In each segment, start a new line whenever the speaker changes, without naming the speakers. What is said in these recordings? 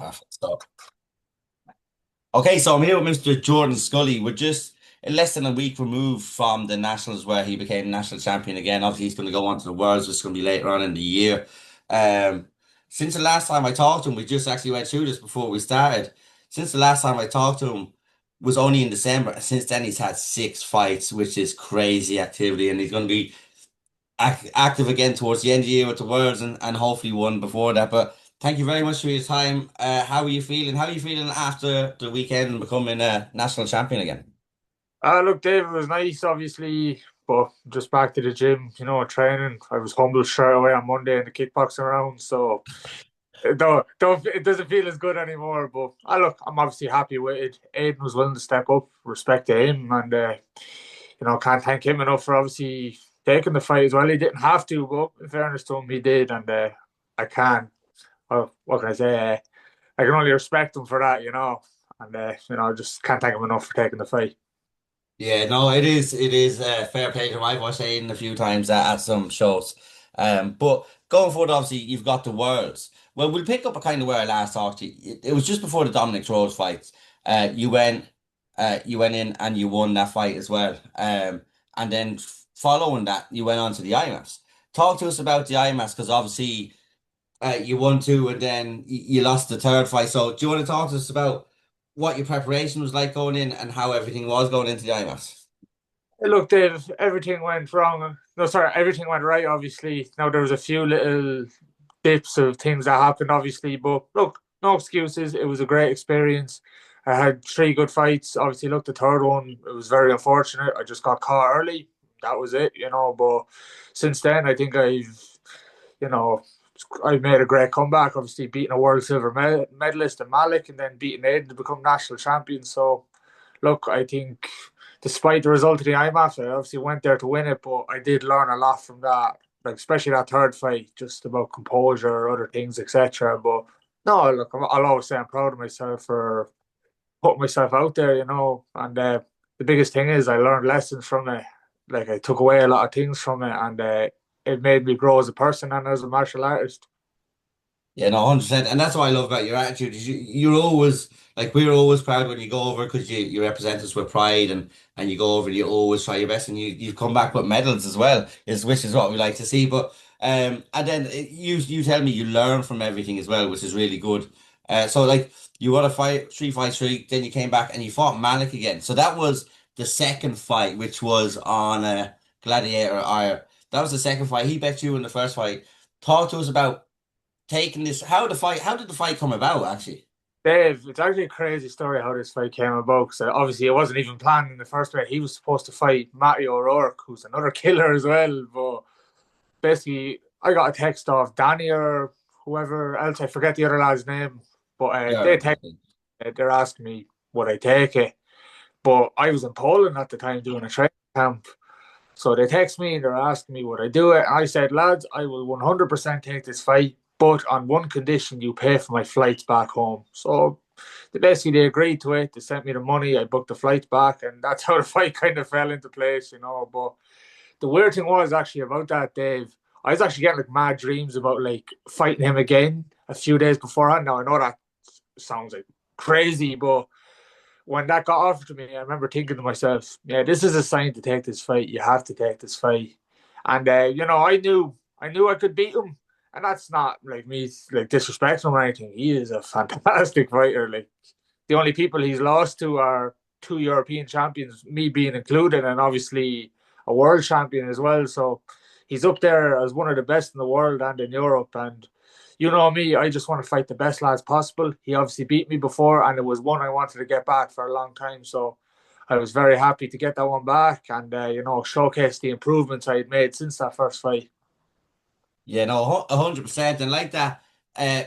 Perfect stuff. Okay, so I'm here with Mr. Jordan Scully. We're just less than a week removed from the Nationals where he became national champion again. Obviously, he's going to go on to the Worlds, which is going to be later on in the year. Um, since the last time I talked to him, we just actually went through this before we started. Since the last time I talked to him was only in December. Since then, he's had 6 fights, which is crazy activity, and he's going to be active again towards the end of the year with the Worlds and hopefully one before that. But thank you very much for your time. How are you feeling? How are you feeling after the weekend and becoming a national champion again?
Look, Dave, it was nice, obviously, but just back to the gym, training. I was humbled straight away on Monday in the kickboxing round, so it doesn't feel as good anymore. But look, I'm obviously happy with it. Aiden was willing to step up, respect to him, and can't thank him enough for obviously taking the fight as well. He didn't have to, but in fairness to him, he did, and I can. Well, what can I say? I can only respect him for that. And I just can't thank him enough for taking the fight.
Yeah, no, it is fair play to him. I've watched Aiden a few times at some shows. But going forward, obviously, you've got the Worlds. Well, we'll pick up a kind of where I last talked to you. It was just before the Dominic Rose fight. You went in and you won that fight as well. And then following that, you went on to the IMAFs. Talk to us about the IMAFs because obviously you won two and then you lost the third fight. So do you want to talk to us about what your preparation was like going in and how everything was going into the IMAFs?
Hey, look, Dave, everything went wrong. No, sorry, everything went right, obviously. Now, there was a few little dips of things that happened, obviously, but look, no excuses. It was a great experience. I had three good fights. Obviously, look, the third one, it was very unfortunate. I just got caught early. That was it. But since then, I think you know, I've made a great comeback. Obviously, beating a world silver medalist and Malik, and then beating Aiden to become national champion. So, look, I think despite the result of the IMAF, I obviously went there to win it, but I did learn a lot from that, like especially that third fight, just about composure, other things, etc. But no, look, I'll always say I'm proud of myself for putting myself out there. And the biggest thing is I learned lessons from it. Like I took away a lot of things from it, and it made me grow as a person and as a martial artist.
Yeah, no, 100%. And that's what I love about your attitude. Is you're always like we're always proud when you go over because you represent us with pride and you go over and you always try your best and you come back with medals as well, is which is what we like to see. But and then you tell me you learn from everything as well, which is really good. So like you won a fight, 3 fight streak, then you came back and you fought Malik again. So that was the second fight, which was on Gladiator Ire. That was the second fight. He bet you in the first fight. Talk to us about taking this. How did the fight come about actually?
Dave, it's actually a crazy story how this fight came about. Because obviously, it wasn't even planned in the first place. He was supposed to fight Matty O'Rourke, who's another killer as well. But basically, I got a text off Danny or whoever else. I forget the other lad's name. But
Yeah.
they're asking me would I take it. But I was in Poland at the time doing a training camp. So they text me and they're asking me would I do it. And I said, lads, I will 100% take this fight, but on one condition, you pay for my flights back home. So they agreed to it. They sent me the money. I booked the flights back, and that's how the fight kind of fell into place. But the weird thing was actually about that, Dave. I was actually getting like mad dreams about like fighting him again a few days beforehand. Now I know that sounds like crazy, but when that got offered to me, I remember thinking to myself, "Yeah, this is a sign to take this fight. You have to take this fight." And I knew I could beat him, and that's not like me like disrespecting him or anything. He is a fantastic fighter. Like the only people he's lost to are two European champions, me being included, and obviously a world champion as well. So he's up there as one of the best in the world and in Europe. And you know me, I just want to fight the best lads possible. He obviously beat me before, and it was one I wanted to get back for a long time. So I was very happy to get that one back and, showcase the improvements I had made since that first fight.
Yeah, no, 100%. And like that,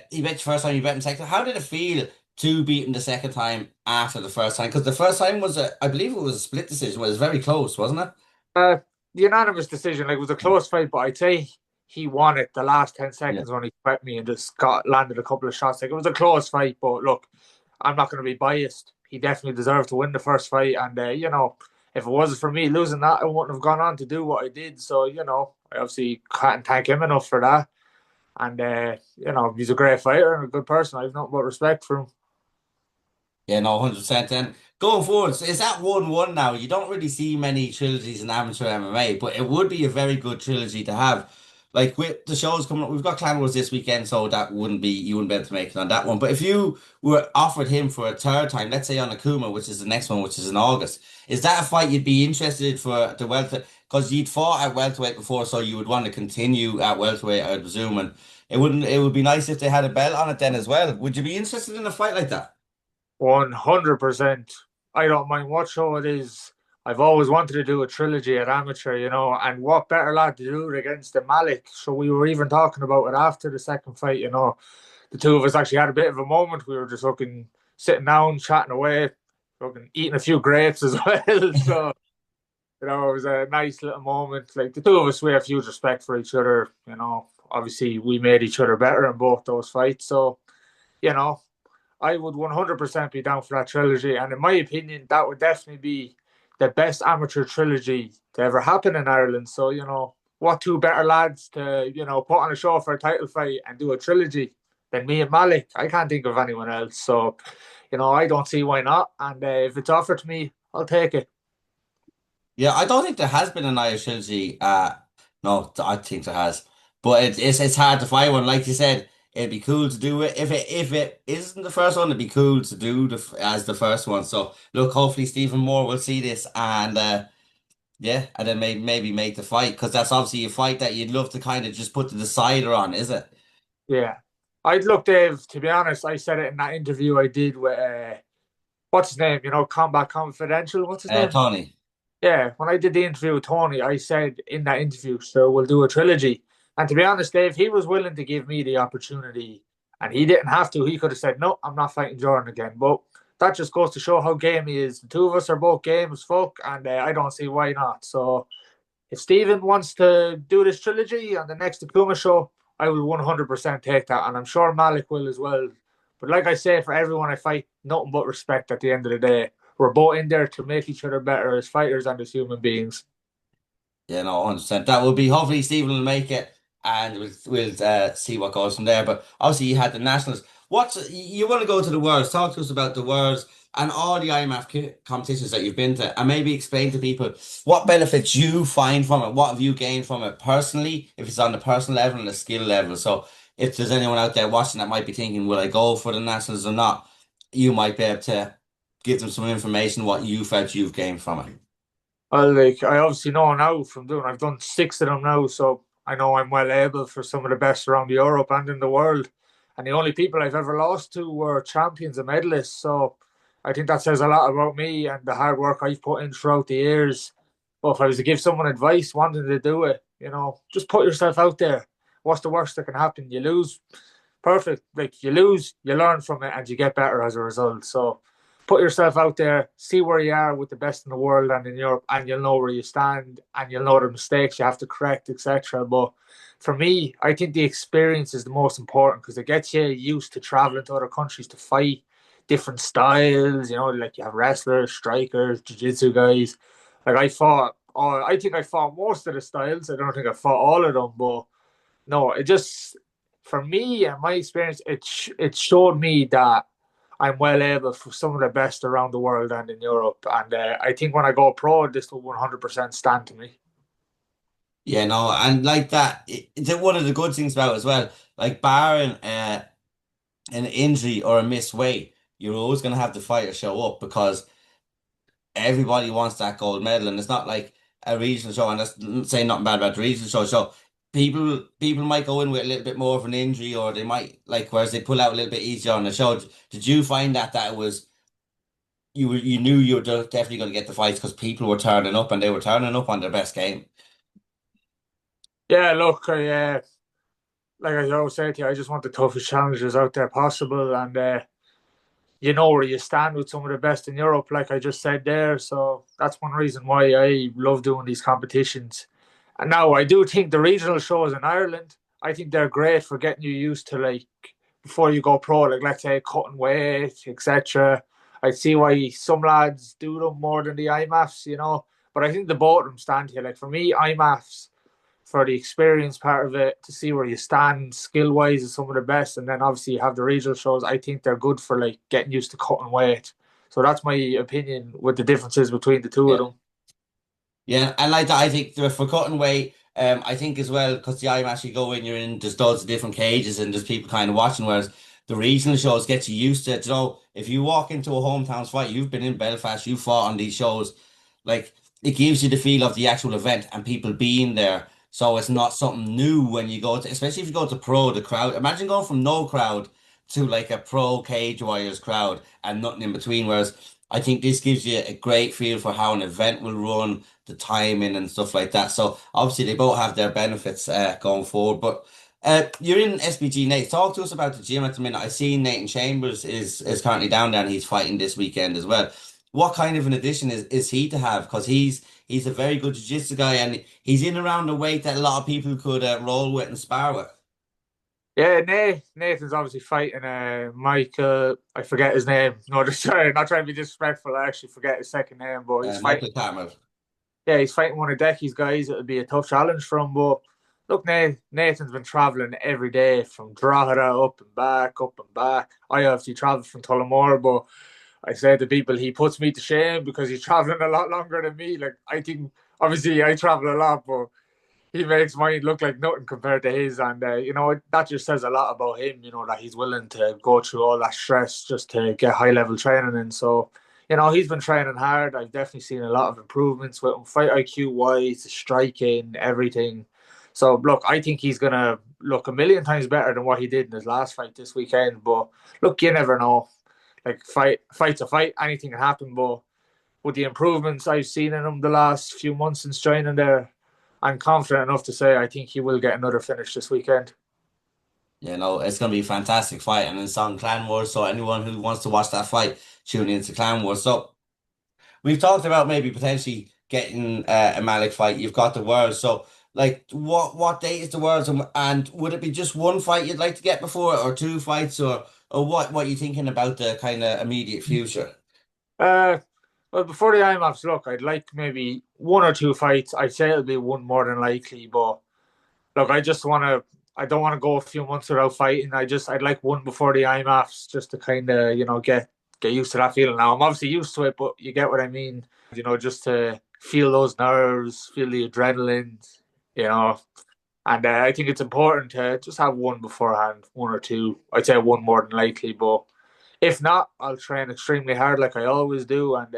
he bet you first time, you bet him second. How did it feel to beat him the second time after the first time? Because the first time was I believe it was a split decision. Well, it was very close, wasn't it?
Uh, the unanimous decision, like, it was a close fight, but I'd say he won it the last 10
Yeah.
seconds when he swept me and just got landed a couple of shots. Like, it was a close fight, but look, I'm not going to be biased. He definitely deserved to win the first fight. And, if it wasn't for me losing that, I wouldn't have gone on to do what I did. So, I obviously can't thank him enough for that. And he's a great fighter and a good person. I have nothing but respect for him.
Yeah, no, 100%. And going forward, so is that 1-1 now? You don't really see many trilogies in amateur MMA, but it would be a very good trilogy to have. Like with the shows coming up, we've got Clan Wars this weekend, so that wouldn't be you wouldn't be able to make it on that one. But if you were offered him for a third time, let's say on Akuma, which is the next one, which is in August, is that a fight you'd be interested for the welter? Because you'd fought at welterweight before, so you would want to continue at welterweight, I would presume. And it would be nice if they had a belt on it then as well. Would you be interested in a fight like that?
100%. I don't mind what show it is. I've always wanted to do a trilogy at amateur, and what better lad to do it against than Malik. So we were even talking about it after the second fight, The two of us actually had a bit of a moment. We were just looking, sitting down, chatting away, looking, eating a few grapes as well. So, it was a nice little moment. Like the two of us, we have huge respect for each other. Obviously we made each other better in both those fights. So, you know, I would 100% be down for that trilogy. And in my opinion, that would definitely be the best amateur trilogy to ever happen in Ireland. So, what two better lads to, put on a show for a title fight and do a trilogy than me and Malik? I can't think of anyone else. So, I don't see why not. And if it's offered to me, I'll take it.
Yeah, I don't think there has been an Irish trilogy. No, I think there has, but it's hard to find one. Like you said, it'd be cool to do it. If it isn't the first one, it'd be cool to do as the first one. So look, hopefully Stephen Moore will see this and yeah, and then maybe make the fight because that's obviously a fight that you'd love to kind of just put the decider on, is it?
Yeah. I'd look, Dave, to be honest, I said it in that interview I did with, what's his name? Combat Confidential. What's his name?
Tony.
Yeah, when I did the interview with Tony, I said in that interview, so we'll do a trilogy. And to be honest, Dave, he was willing to give me the opportunity, and he didn't have to. He could have said, "No, I'm not fighting Jordan again." But that just goes to show how game he is. The two of us are both game as fuck, and I don't see why not. So if Steven wants to do this trilogy on the next Akuma show, I will 100% take that, and I'm sure Malik will as well. But like I say, for everyone I fight, nothing but respect at the end of the day. We're both in there to make each other better as fighters and as human beings.
Yeah, no, 100%. That will be hopefully Stephen will make it and we'll see what goes from there. But obviously you had the nationals. What's you want to go to the worlds? Talk to us about the worlds and all the IMF competitions that you've been to, and maybe explain to people what benefits you find from it. What have you gained from it personally? If it's on the personal level and the skill level. So if there's anyone out there watching that might be thinking, will I go for the nationals or not? You might be able to give them some information what you felt you've gained from it.
Well, like I obviously know now from doing, I've done six of them now, so I know I'm well able for some of the best around Europe and in the world. And the only people I've ever lost to were champions and medalists. So I think that says a lot about me and the hard work I've put in throughout the years. But if I was to give someone advice wanting to do it, just put yourself out there. What's the worst that can happen? You lose, perfect. Like you lose, you learn from it, and you get better as a result. So put yourself out there, see where you are with the best in the world and in Europe, and you'll know where you stand, and you'll know the mistakes you have to correct, etc. But for me, I think the experience is the most important because it gets you used to traveling to other countries to fight different styles. Like you have wrestlers, strikers, jiu-jitsu guys. Like I think I fought most of the styles. I don't think I fought all of them, but no, it just for me and my experience, it showed me that I'm well able for some of the best around the world and in Europe. And I think when I go pro, this will 100% stand to me.
Yeah, no, and like that, it's one of the good things about it as well. Like barring an injury or a missed weight, you're always gonna have the fighter show up because everybody wants that gold medal, and it's not like a regional show. And that's saying nothing bad about the regional show. So people might go in with a little bit more of an injury, or they might like whereas they pull out a little bit easier on the show. Did you find that it was you knew you were definitely going to get the fights because people were turning up and they were turning up on their best game?
Yeah, look, like I always say to you, I just want the toughest challenges out there possible. And you know where you stand with some of the best in Europe, like I just said there. So that's one reason why I love doing these competitions. And now I do think the regional shows in Ireland, I think they're great for getting you used to like before you go pro, like let's say cutting weight, etc. I see why some lads do them more than the IMAFs, But I think the both of them stand here. Like for me, IMAFs for the experience part of it, to see where you stand skill wise is some of the best. And then obviously you have the regional shows. I think they're good for like getting used to cutting weight. So that's my opinion with the differences between the two of
Yeah.
them.
Yeah, and like that, I think for cutting weight, I think as well because the IMAX you go in, you're in just loads of different cages and there's people kind of watching. Whereas the regional shows get you used to it. You know, if you walk into a hometown fight, you've been in Belfast, you fought on these shows, like it gives you the feel of the actual event and people being there. So it's not something new when you go to, especially if you go to pro, the crowd. Imagine going from no crowd to like a pro Cage Warriors crowd and nothing in between. Whereas I think this gives you a great feel for how an event will run, the timing and stuff like that. So obviously they both have their benefits going forward. But you're in SBG, Nate. Talk to us about the gym at the minute. I see Nathan Chambers is currently down there and he's fighting this weekend as well. What kind of an addition is he to have? Because he's a very good jiu-jitsu guy and he's in around the weight that a lot of people could roll with and spar with.
Yeah, Nathan's obviously fighting Michael. I forget his name. No, just sorry, not trying to be disrespectful. I actually forget his second name, but he's fighting.
Michael Carmel.
Yeah, he's fighting one of Decky's guys. It'll be a tough challenge for him. But look, Nathan's been traveling every day from Drogheda up and back, up and back. I obviously travelled from Tullamore, but I say to people he puts me to shame because he's traveling a lot longer than me. Like I think obviously I travel a lot, but he makes mine look like nothing compared to his. And that just says a lot about him. That he's willing to go through all that stress just to get high level training. And so, he's been training hard. I've definitely seen a lot of improvements with him, fight IQ wise, striking, everything. So look, I think he's gonna look a million times better than what he did in his last fight this weekend. But look, you never know. Like fight's a fight, anything can happen. But with the improvements I've seen in him the last few months since training there, I'm confident enough to say I think he will get another finish this weekend.
It's going to be a fantastic fight, and it's on Clan Wars. So anyone who wants to watch that fight, tune into Clan Wars. So we've talked about maybe potentially getting a Malik fight. You've got the Worlds. So like, what date is the Worlds, and would it be just one fight you'd like to get before, or two fights, or what you thinking about the kind of immediate future?
Uh, well, before the IMAFs, look, I'd like maybe one or two fights. I'd say it'll be one more than likely, but look, I just want to. I don't want to go a few months without fighting. I'd like one before the IMAFs just to kind of get used to that feeling. Now I'm obviously used to it, but you get what I mean. Just to feel those nerves, feel the adrenaline. You know, And I think it's important to just have one beforehand, one or two. I'd say one more than likely, but if not, I'll train extremely hard like I always do, and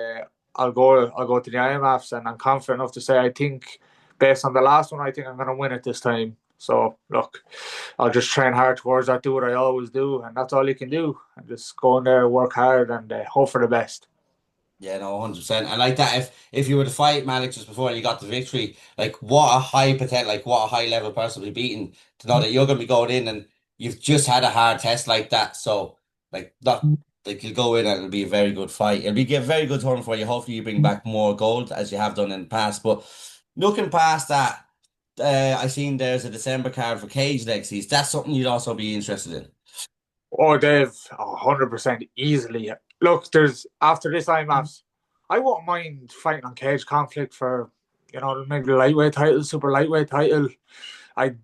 I'll go to the IMFs, and I'm confident enough to say I think, based on the last one, I think I'm going to win it this time. So look, I'll just train hard towards that, do what I always do, and that's all you can do. And just go in there, work hard, and hope for the best.
Yeah, no, 100%. And like that, if you were to fight Malik just before and you got the victory, like what a high potential, like what a high level person to be beaten to know that you're gonna be going in and you've just had a hard test like that. So like that, like you'll go in and it'll be a very good fight. It'll be a very good tournament for you. Hopefully you bring back more gold as you have done in the past. But looking past that, I seen there's a December card for Cage Legacies. That's something you'd also be interested in.
Oh, Dave, 100% easily. Look, there's after this IMAFs, I won't mind fighting on cage conflict for, maybe the lightweight title, super lightweight title. I,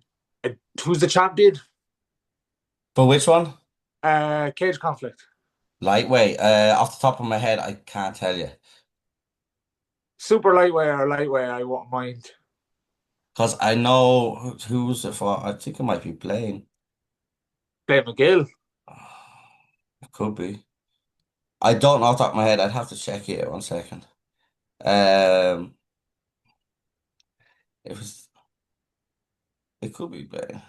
who's the champion?
For which one?
Cage conflict.
Lightweight. Off the top of my head, I can't tell you.
Super lightweight or lightweight, I won't mind.
Because I know who's it for. I think it might be Blaine.
Play McGill.
It could be. I don't know off the top of my head. I'd have to check it 1 second. Um, it was. It could be Blaine.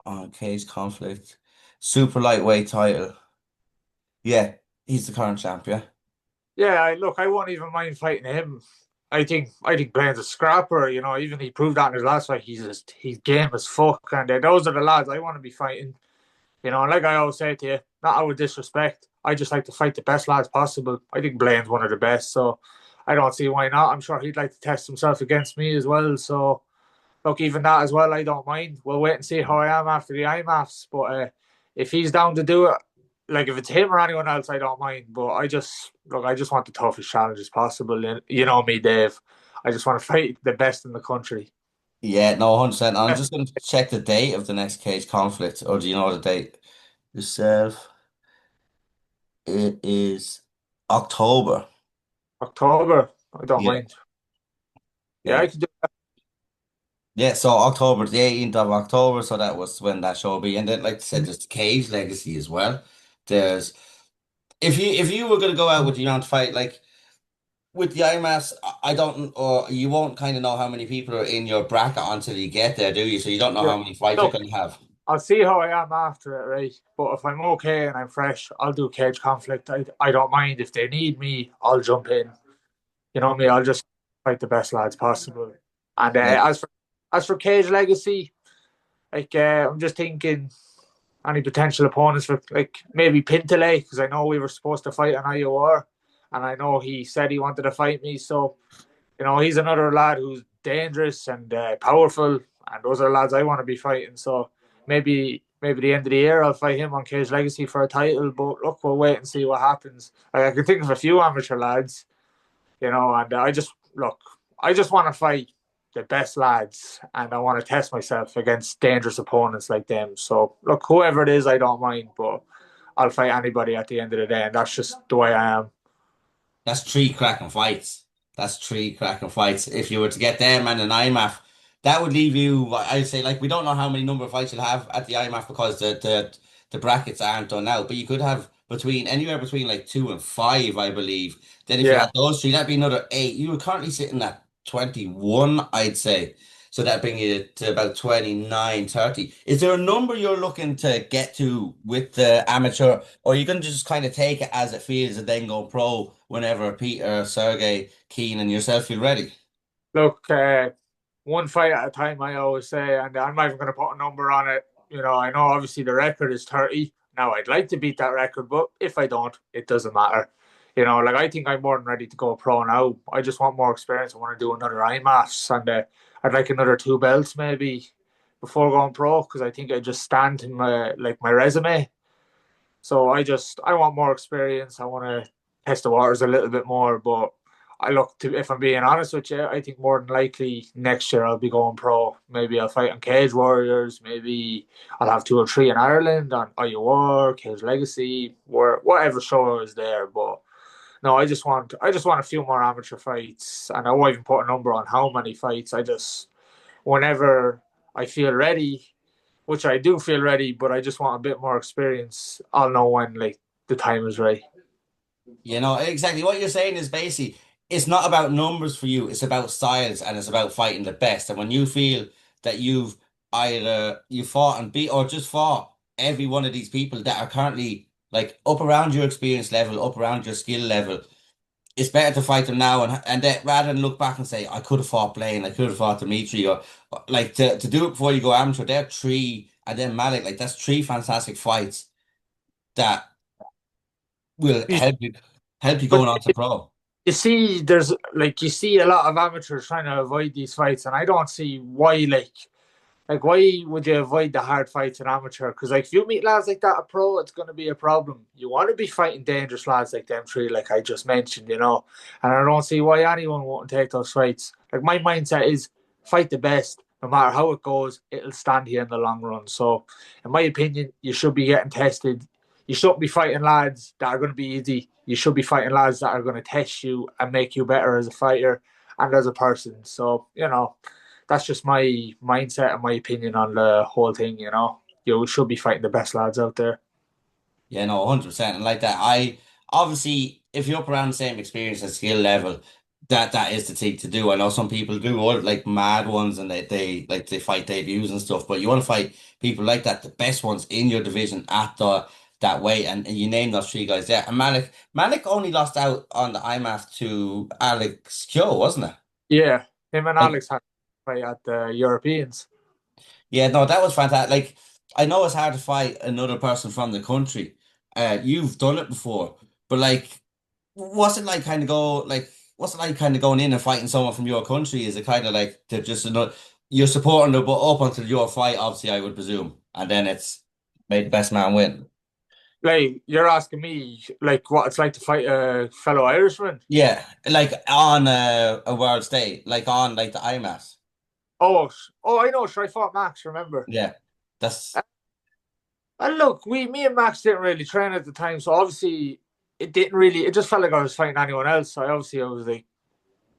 On case conflict, super lightweight title. Yeah, he's the current champion.
Yeah, look, I won't even mind fighting him. I think Blaine's a scrapper. Even he proved that in his last fight. He's game as fuck, and those are the lads I want to be fighting. And like I always say to you, not out of disrespect, I just like to fight the best lads possible. I think Blaine's one of the best, so I don't see why not. I'm sure he'd like to test himself against me as well. So look, even that as well, I don't mind. We'll wait and see how I am after the IMAFs. But if he's down to do it, like if it's him or anyone else, I don't mind. But I just want the toughest challenges possible. And you know me, Dave. I just want to fight the best in the country.
Yeah, no, 100%. I'm
Best
just going to check the date of the next cage conflict, or do you know the date yourself? It is October.
October. I don't
Yeah,
mind. Yeah,
yeah.
I could do.
Yeah, so October, the 18th of October, so that was when that show will be. And then, like I said, there's the Cage Legacy as well. There's if you were gonna go out with the round fight, like with the IMAS, I don't or you won't kind of know how many people are in your bracket until you get there, do you? So you don't know
Yeah.
how many fights you're
Look,
gonna have.
I'll see how I am after it, right? But if I'm okay and I'm fresh, I'll do cage conflict. I don't mind if they need me. I'll jump in. You know me. I'll just fight the best lads possible. And
Yeah.
as for cage legacy, like I'm just thinking any potential opponents for like maybe Pintele because I know we were supposed to fight on IOR, and I know he said he wanted to fight me. So he's another lad who's dangerous and powerful, and those are lads I want to be fighting. So maybe the end of the year I'll fight him on Cage Legacy for a title. But look, we'll wait and see what happens. Like, I can think of a few amateur lads, and I just want to fight the best lads, and I want to test myself against dangerous opponents like them. So look, whoever it is, I don't mind, but I'll fight anybody at the end of the day, and that's just the way I am.
That's three cracking fights. That's three cracking fights. If you were to get them and an IMAF, that would leave you, I'd say, like, we don't know how many number of fights you'll have at the IMAF because the brackets aren't done out, but you could have anywhere between like 2 and 5, I believe. Then if you
Yeah.
had those three, that'd be another 8. You were currently sitting at 21, I'd say. So that'd bring you to about 29, 30. Is there a number you're looking to get to with the amateur? Or are you going to just kind of take it as it feels and then go pro whenever Peter, Sergey, Keane, and yourself feel ready?
Look, one fight at a time, I always say, and I'm not even going to put a number on it. I know obviously the record is 30. Now, I'd like to beat that record, but if I don't, it doesn't matter. Like I think I'm more than ready to go pro now. I just want more experience. I want to do another IMAFs, and I'd like another two belts maybe before going pro because I think I just stand in my resume. So I want more experience. I want to test the waters a little bit more. But I look to if I'm being honest with you, I think more than likely next year I'll be going pro. Maybe I'll fight on Cage Warriors. Maybe I'll have two or three in Ireland on IUR, Cage Legacy, or whatever show is there. But no, I just want a few more amateur fights, and I won't even put a number on how many fights. I just whenever I feel ready, which I do feel ready, but I just want a bit more experience. I'll know when like the time is right.
You know, exactly what you're saying is basically it's not about numbers for you, it's about styles and it's about fighting the best. And when you feel that you've either you fought and beat or just fought every one of these people that are currently like up around your experience level, up around your skill level, it's better to fight them now and that rather than look back and say, I could have fought Blaine, I could have fought Dimitri, or like to do it before you go amateur, they're three and then Malik, like that's three fantastic fights that will
You,
help you
but
going on to pro.
you see, you see a lot of amateurs trying to avoid these fights, and I don't see why. Like, why would you avoid the hard fights in amateur? Because like if you meet lads like that at pro, it's going to be a problem. You want to be fighting dangerous lads like them three, like I just mentioned. And I don't see why anyone won't take those fights. Like my mindset is fight the best, no matter how it goes, it'll stand here in the long run. So, in my opinion, you should be getting tested. You shouldn't be fighting lads that are going to be easy. You should be fighting lads that are going to test you and make you better as a fighter and as a person. So, that's just my mindset and my opinion on the whole thing. You should be fighting the best lads out there.
Yeah, no, 100%. And like that, I obviously, if you're up around the same experience and skill level, that is the thing to do. I know some people do all like mad ones and they fight debuts and stuff, but you want to fight people like that, the best ones in your division at that weight. And you name those three guys there. And Malik only lost out on the IMAF to Alex Kyo, wasn't it?
Yeah, him and
Like,
Alex had a fight at the Europeans.
yeah, no, that was fantastic. Like, I know it's hard to fight another person from the country. You've done it before, but like, what's it like? What's it like? Kind of going in and fighting someone from your country? Is it kind of like they're just another? You're supporting them, but up until your fight, obviously, I would presume, and then it's made the best man win.
Like you're asking me, like what it's like to fight a fellow Irishman.
Yeah, like on a world stage, like on like the IMAX.
Oh, oh, I know. Sure, I fought Max. Remember?
Yeah, that's
And look, me and Max didn't really train at the time, so obviously it didn't really. It just felt like I was fighting anyone else. So I was like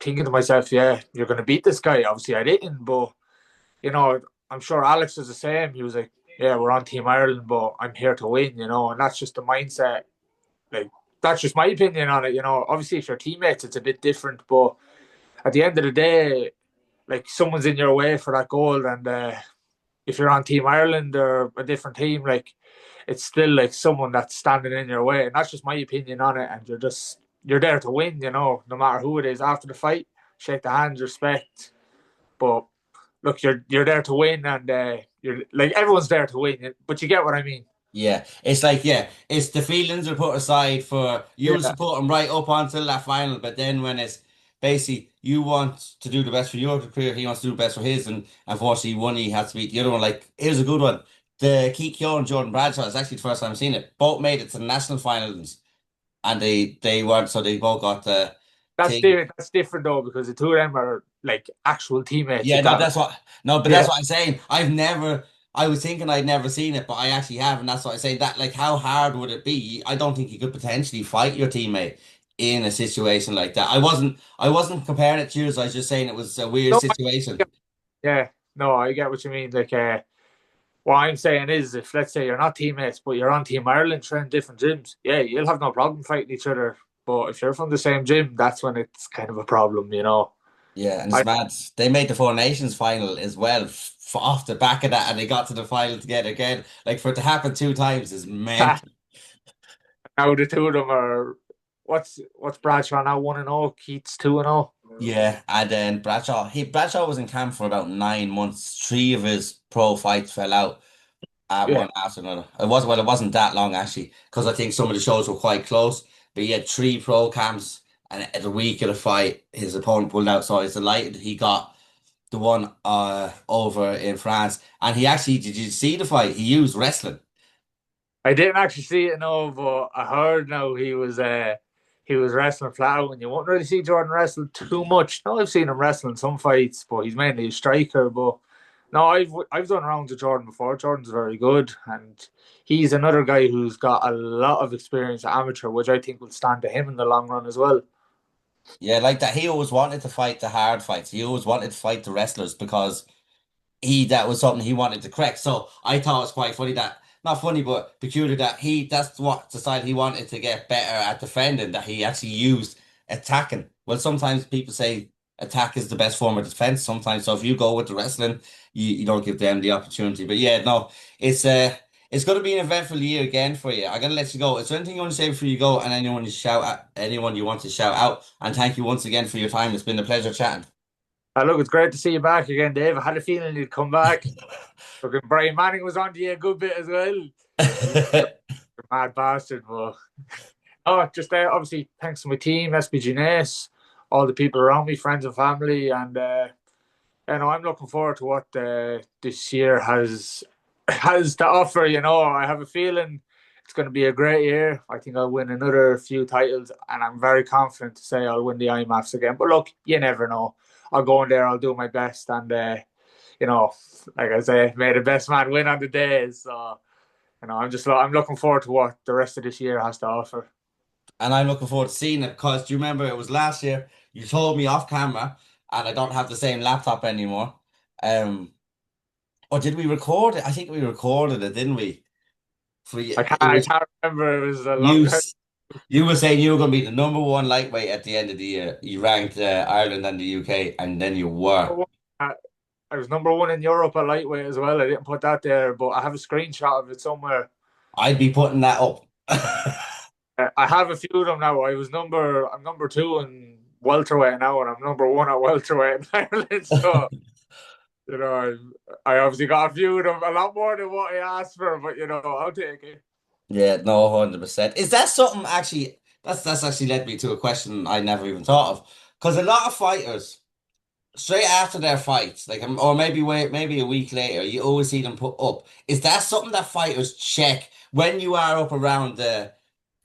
thinking to myself, yeah, you're gonna beat this guy. Obviously, I didn't, but you know, I'm sure Alex was the same. He was like, yeah, we're on Team Ireland, but I'm here to win. You know, and that's just the mindset. Like that's just my opinion on it. You know, obviously if you're teammates, it's a bit different, but at the end of the day, like someone's in your way for that goal, and if you're on Team Ireland or a different team, like it's still like someone that's standing in your way, and that's just my opinion on it. And you're there to win, you know, no matter who it is. After the fight, shake the hands, respect. But look, you're there to win, and you're like everyone's there to win. But you get what I mean?
yeah. It's like it's the feelings are put aside for you'll
Yeah,
support him right up until that final, but then when it's basically you want to do the best for your career, he wants to do the best for his, and unfortunately one he has to beat the other one. Like here's a good one. The Keith Keoghan and Jordan Bradshaw is actually the first time I've seen it. Both made it to the national finals and they weren't, so they both got the thing.
that's different though because the two of them are like actual teammates.
Yeah,
If
no,
that,
that's what no, but that's
yeah,
what I'm saying. I was thinking I'd never seen it, but I actually have, and that's what I say that like how hard would it be? I don't think you could potentially fight your teammate in a situation like that. I wasn't comparing it to yours, I was just saying it was a weird
no,
situation.
yeah, no, I get what you mean. Like, what I'm saying is, if let's say you're not teammates, but you're on Team Ireland, training different gyms, yeah, you'll have no problem fighting each other. But if you're from the same gym, that's when it's kind of a problem, you know.
Yeah, and it's
I
mad. They made the Four Nations final as well off the back of that, and they got to the final together again. Like for it to happen two times is mental.
now the two of them are what's Bradshaw now 1-0, Keats 2-0.
Yeah, and then Bradshaw was in camp for about 9 months. Three of his pro fights fell out
Yeah,
one after another. It wasn't that long actually, because I think some of the shows were quite close. But he had three pro camps, and at the week of the fight, his opponent pulled out. So I was delighted he got the one over in France. And he actually, did you see the fight? He used wrestling.
I didn't actually see it, no, but I heard now he was wrestling flat out, and you won't really see Jordan wrestle too much. No, I've seen him wrestle in some fights, but he's mainly a striker. But no, I've done rounds with Jordan before. Jordan's very good, and he's another guy who's got a lot of experience at amateur, which I think will stand to him in the long run as well.
Yeah, like that. He always wanted to fight the hard fights. He always wanted to fight the wrestlers because that was something he wanted to correct. So I thought it was quite funny that not funny but peculiar that that's what the side he wanted to get better at defending that he actually used attacking. Well, sometimes people say attack is the best form of defense. Sometimes, so if you go with the wrestling, you don't give them the opportunity. But yeah, no, it's going to be an eventful year again for you. I'm gonna let you go. Is there anything you want to say before you go, and anyone you want to shout out? And thank you once again for your time. It's been a pleasure chatting.
Look, it's great to see you back again, Dave. I had a feeling you'd come back. Look, Brian Manning was on to you a good bit as well. He's a mad bastard, but oh, just obviously thanks to my team, SBG Nace, all the people around me, friends and family, and you know I'm looking forward to what this year has to offer. You know, I have a feeling it's going to be a great year. I think I'll win another few titles, and I'm very confident to say I'll win the IMAFs again. But look, you never know. I'll go in there, I'll do my best, and you know, like I say, may the best man win on the day. So you know, I'm looking forward to what the rest of this year has to offer.
And I'm looking forward to seeing it because do you remember it was last year? You told me off camera, and I don't have the same laptop anymore. Um, or did we record it? I think we recorded it, didn't we? For you, it
I
was
can't remember. It was a long
you.
time.
You were saying you were going to be the number one lightweight at the end of the year. You ranked Ireland and the UK, and then you were.
I was number one in Europe at lightweight as well. I didn't put that there, but I have a screenshot of it somewhere.
I'd be putting that up.
I have a few of them now. I'm number two in welterweight now, and I'm number one at welterweight in Ireland. So you know, I obviously got a few of them, a lot more than what I asked for, but you know, I'll take it.
Yeah, no, 100%. Is that something that's actually led me to a question I never even thought of. Because a lot of fighters straight after their fights, like or maybe a week later, you always see them put up. Is that something that fighters check when you are up around the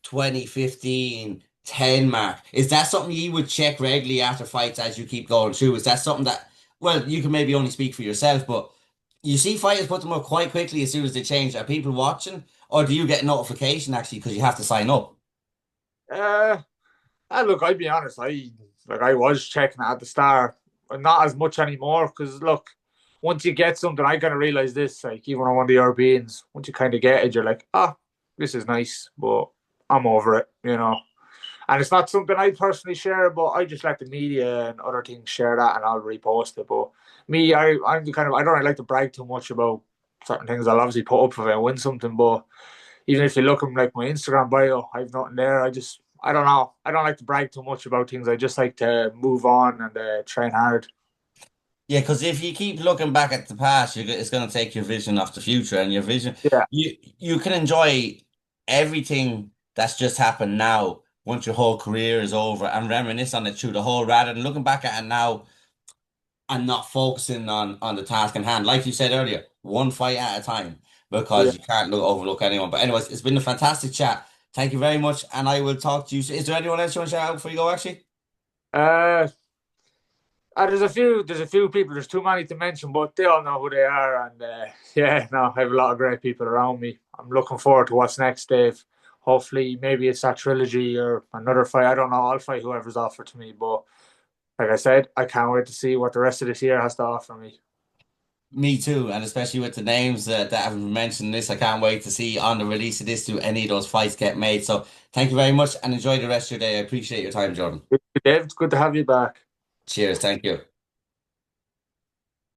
2015-10 mark? Is that something you would check regularly after fights as you keep going through? Is that something that, well, you can maybe only speak for yourself, but you see fighters put them up quite quickly as soon as they change. Are people watching, or do you get notification actually because you have to sign up?
Uh, look, I'll be honest. I was checking at the start, but not as much anymore. Because look, once you get something, I kind of realize this. Like even on one of the Europeans, once you kind of get it, you're like, ah, this is nice, but I'm over it, you know. And it's not something I personally share, but I just let the media and other things share that, and I'll repost it. But me, I'm the kind of I don't really like to brag too much about certain things. I'll obviously put up if I win something, but even if you look at like my Instagram bio, I've nothing there. I don't know. I don't like to brag too much about things. I just like to move on and train hard.
Yeah, because if you keep looking back at the past, it's going to take your vision off the future, and your vision.
Yeah,
You can enjoy everything that's just happened now once your whole career is over, and reminisce on it through the whole, rather than looking back at it now and not focusing on the task in hand. Like you said earlier, one fight at a time,
yeah.
because you can't overlook anyone. But anyways, it's been a fantastic chat. Thank you very much, and I will talk to you. Is there anyone else you want to shout out before you go? Actually.
Uh, there's a few people. There's too many to mention, but they all know who they are. And yeah, no, I have a lot of great people around me. I'm looking forward to what's next, Dave. Hopefully, maybe it's that trilogy or another fight. I don't know. I'll fight whoever's offered to me. But like I said, I can't wait to see what the rest of this year has to offer me.
Me too, and especially with the names that have been mentioned in this, I can't wait to see on the release of this do any of those fights get made. So thank you very much and enjoy the rest of your day. I appreciate your time, Jordan.
Dave, it's good to have you back.
Cheers. Thank you.